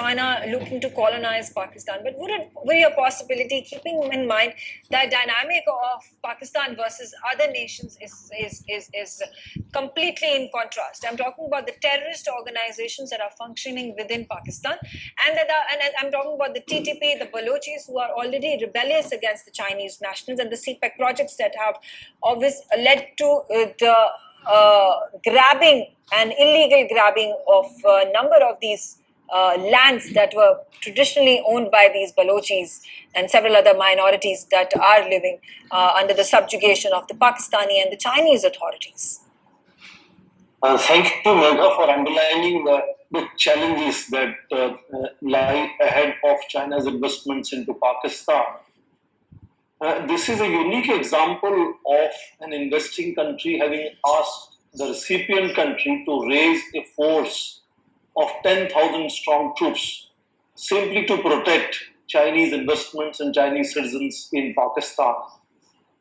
China looking to colonize Pakistan. But would it be a possibility, keeping in mind that dynamic of Pakistan versus other nations is completely in contrast? I'm talking about the terrorist organizations that are functioning within Pakistan, and I'm talking about the TTP, the Balochis, who are already rebellious against the Chinese nationals, and the CPEC projects that have led to the grabbing and illegal grabbing of a number of these lands that were traditionally owned by these Balochis and several other minorities that are living under the subjugation of the Pakistani and the Chinese authorities. Thank you, Megha, for underlining the challenges that lie ahead of China's investments into Pakistan. This is a unique example of an investing country having asked the recipient country to raise a force of 10,000 strong troops simply to protect Chinese investments and Chinese citizens in Pakistan.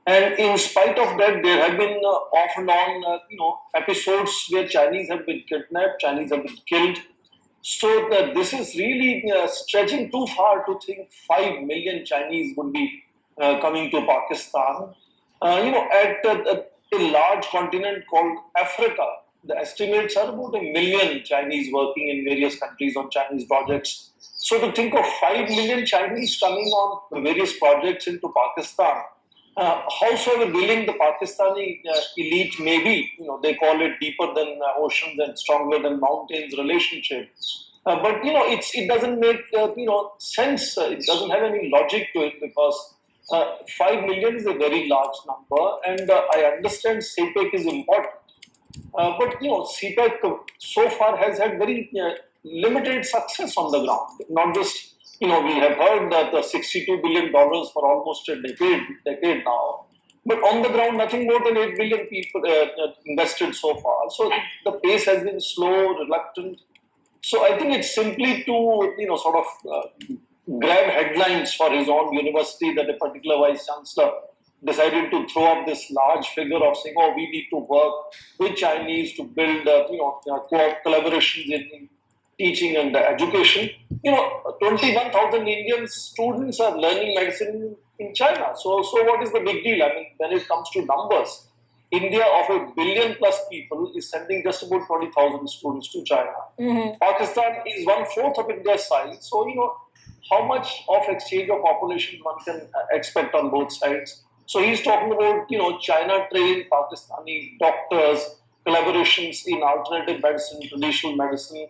And in spite of that, there have been off and on, episodes where Chinese have been kidnapped, Chinese have been killed. So this is really stretching too far to think 5 million Chinese would be coming to Pakistan. At a large continent called Africa, the estimates are about 1 million Chinese working in various countries on Chinese projects. So to think of 5 million Chinese coming on various projects into Pakistan, howsoever willing the Pakistani elite may be, they call it deeper than oceans and stronger than mountains relationship. But it doesn't make sense. It doesn't have any logic to it, because 5 million is a very large number, and I understand CPEC is important. But CPEC so far has had very limited success on the ground. Not just, we have heard that the $62 billion for almost a decade now. But on the ground, nothing more than 8 billion people invested so far. So the pace has been slow, reluctant. So I think it's simply to, grab headlines for his own university that a particular vice chancellor decided to throw up this large figure of saying, we need to work with Chinese to build, collaborations in teaching and education. 21,000 Indian students are learning medicine in China. So what is the big deal? I mean, when it comes to numbers, India of 1 billion plus people is sending just about 20,000 students to China. Mm-hmm. Pakistan is 1/4 of India's size. So, how much of exchange of population one can expect on both sides. So he's talking about, China-trained Pakistani doctors, collaborations in alternative medicine, traditional medicine,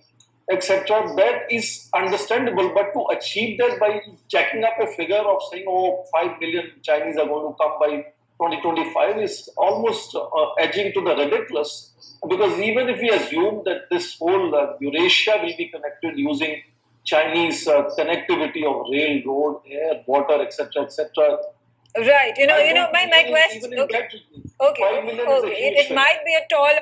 etc. That is understandable, but to achieve that by jacking up a figure of saying, 5 million Chinese are going to come by 2025 is almost edging to the ridiculous. Because even if we assume that this whole Eurasia will be connected using Chinese connectivity of rail, road, air, water, etc., etc. Right. My question. Okay. It might be a tall